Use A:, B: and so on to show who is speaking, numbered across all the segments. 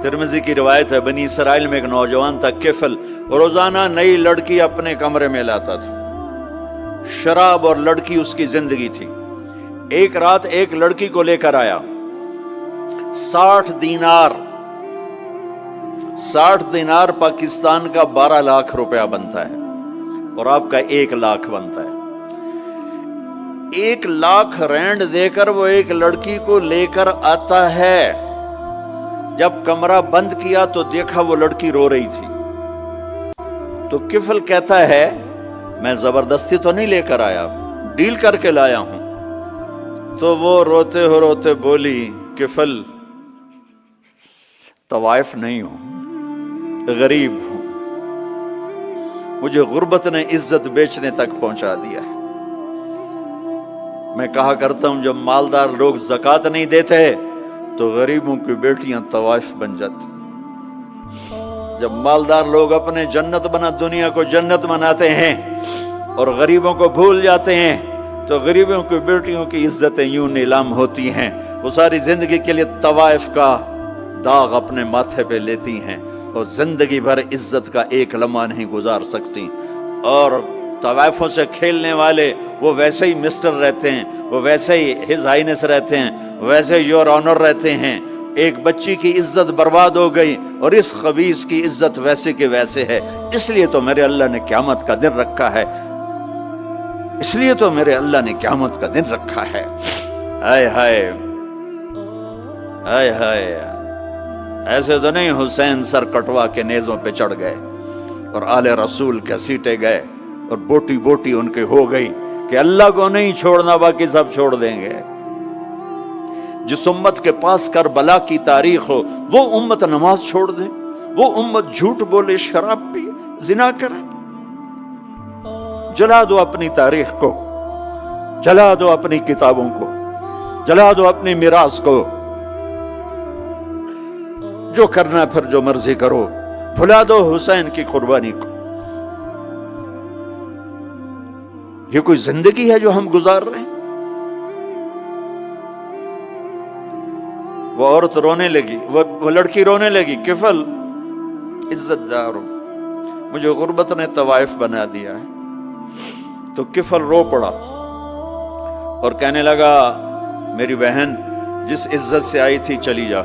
A: ترمذی کی روایت ہے، بنی اسرائیل میں ایک نوجوان تھا کفل، روزانہ نئی لڑکی اپنے کمرے میں لاتا تھا، شراب اور لڑکی اس کی زندگی تھی۔ ایک رات ایک لڑکی کو لے کر آیا، 60 دینار پاکستان کا 12 لاکھ روپیہ بنتا ہے، اور آپ کا 1 لاکھ بنتا ہے۔ 1 لاکھ رینڈ دے کر وہ ایک لڑکی کو لے کر آتا ہے۔ جب کمرہ بند کیا تو دیکھا وہ لڑکی رو رہی تھی، تو کفل کہتا ہے میں زبردستی تو نہیں لے کر آیا، ڈیل کر کے لایا ہوں۔ تو وہ روتے روتے بولی، کفل طوائف نہیں ہوں، غریب ہوں، مجھے غربت نے عزت بیچنے تک پہنچا دیا ہے۔ میں کہا کرتا ہوں جب مالدار لوگ زکوٰۃ نہیں دیتے تو غریبوں کی بیٹیاں طوائف بن جاتی۔ جب مالدار لوگ اپنے دنیا کو جنت بناتے ہیں اور غریبوں کو بھول جاتے ہیں تو غریبوں کی بیٹیوں کی عزتیں یوں نیلام ہوتی ہیں۔ وہ ساری زندگی کے لیے طوائف کا داغ اپنے ماتھے پہ لیتی ہیں اور زندگی بھر عزت کا ایک لمحہ نہیں گزار سکتی۔ اور طوائفوں سے کھیلنے والے وہ ویسے ہی مسٹر رہتے ہیں، وہ ویسے ہی ہز ہائنس رہتے ہیں، ویسے یور آنر رہتے ہیں۔ ایک بچی کی عزت برباد ہو گئی اور اس خبیث کی عزت ویسے کے ویسے ہے۔ اس لیے تو میرے اللہ نے قیامت کا دن رکھا ہے، اس لیے تو میرے اللہ نے قیامت کا دن رکھا ہے۔ ہائے ہائے ہائے ہائے، ایسے تو نہیں حسین سر کٹوا کے نیزوں پہ چڑھ گئے اور آل رسول گھسیٹے گئے اور بوٹی بوٹی ان کے ہو گئی کہ اللہ کو نہیں چھوڑنا باقی سب چھوڑ دیں گے۔ جس امت کے پاس کربلا کی تاریخ ہو وہ امت نماز چھوڑ دے، وہ امت جھوٹ بولے، شراب پی، زنا کرے۔ جلا دو اپنی تاریخ کو، جلا دو اپنی کتابوں کو، جلا دو اپنی میراث کو، جو کرنا پھر جو مرضی کرو، بھلا دو حسین کی قربانی کو۔ یہ کوئی زندگی ہے جو ہم گزار رہے ہیں؟ وہ عورت رونے لگی، وہ لڑکی رونے لگی، کفل عزت دار ہو، مجھے غربت نے طوائف بنا دیا ہے۔ تو کفل رو پڑا اور کہنے لگا میری بہن جس عزت سے آئی تھی چلی جا،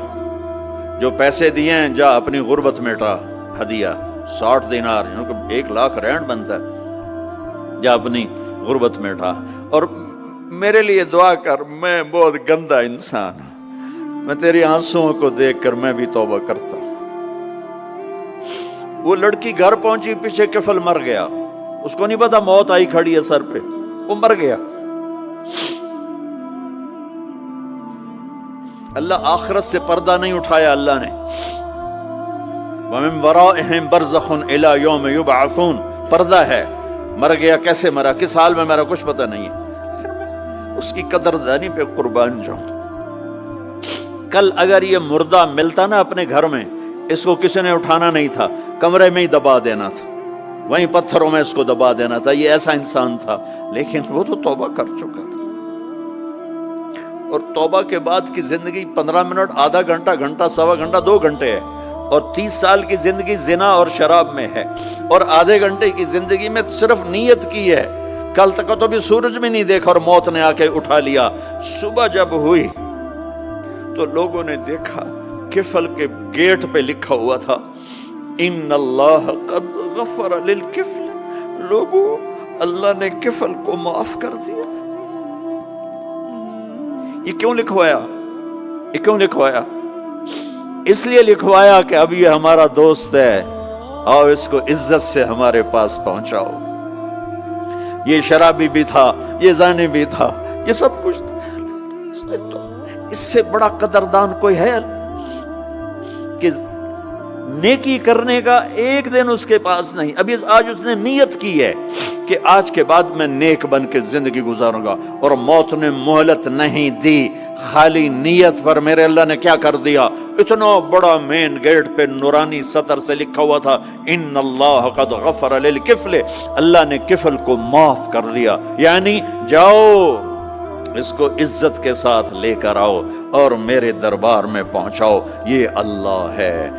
A: جو پیسے دیے ہیں جا اپنی غربت میٹا، ہدیہ 60 دینار 1 لاکھ رینڈ بنتا ہے، جا اپنی غربت میٹا، اور میرے لیے دعا کر، میں بہت گندا انسان ہوں، میں تیری آنسوؤں کو دیکھ کر میں بھی توبہ کرتا ہوں۔ وہ لڑکی گھر پہنچی، پیچھے کفل مر گیا، اس کو نہیں پتا موت آئی کھڑی ہے سر پہ، وہ مر گیا۔ اللہ آخرت سے پردہ نہیں اٹھایا اللہ نے۔ وَمِن وَرَائِهِمْ بَرْزَخٌ إِلَى يَوْمِ يُبْعَثُونَ، پردہ ہے، مر گیا، کیسے مرا، کس حال میں مرا، کچھ پتہ نہیں ہے، اس کی قدردانی پہ قربان جاؤں۔ کل اگر یہ مردہ ملتا نا اپنے گھر میں، اس کو کسی نے اٹھانا نہیں تھا، کمرے میں ہی دبا دینا تھا، وہیں پتھروں میں اس کو دبا دینا تھا، یہ ایسا انسان تھا، لیکن وہ تو توبہ کر چکا تھا۔ اور توبہ کے بعد کی زندگی 15 منٹ، آدھا گھنٹہ، گھنٹہ، سوا گھنٹہ، 2 گھنٹے ہے، اور 30 سال کی زندگی زنا اور شراب میں ہے، اور آدھے گھنٹے کی زندگی میں صرف نیت کی ہے۔ کل تک تو بھی سورج بھی نہیں دیکھا اور موت نے آ کے اٹھا لیا۔ صبح جب ہوئی تو لوگوں نے دیکھا کفل کے گیٹ پہ لکھا ہوا تھا ان اللہ قد غفر للکفل، لوگوں اللہ نے کفل کو معاف کر دیا۔ یہ کیوں لکھوایا؟ یہ کیوں لکھوایا؟ اس لیے لکھوایا کہ اب یہ ہمارا دوست ہے، آؤ اس کو عزت سے ہمارے پاس پہنچاؤ۔ یہ شرابی بھی تھا، یہ زانی بھی تھا، یہ سب کچھ تھا۔ اس سے بڑا قدردان کوئی ہے کہ نیکی کرنے کا ایک دن اس کے پاس نہیں؟ ابھی آج اس نے نیت کی ہے کہ آج کے بعد میں نیک بن کے زندگی گزاروں گا، اور موت نے مہلت نہیں دی۔ خالی نیت پر میرے اللہ نے کیا کر دیا، اتنا بڑا مین گیٹ پہ نورانی سطر سے لکھا ہوا تھا ان اللہ قد غفر للکفل، اللہ نے کفل کو معاف کر دیا۔ یعنی جاؤ اس کو عزت کے ساتھ لے کر آؤ اور میرے دربار میں پہنچاؤ، یہ اللہ ہے۔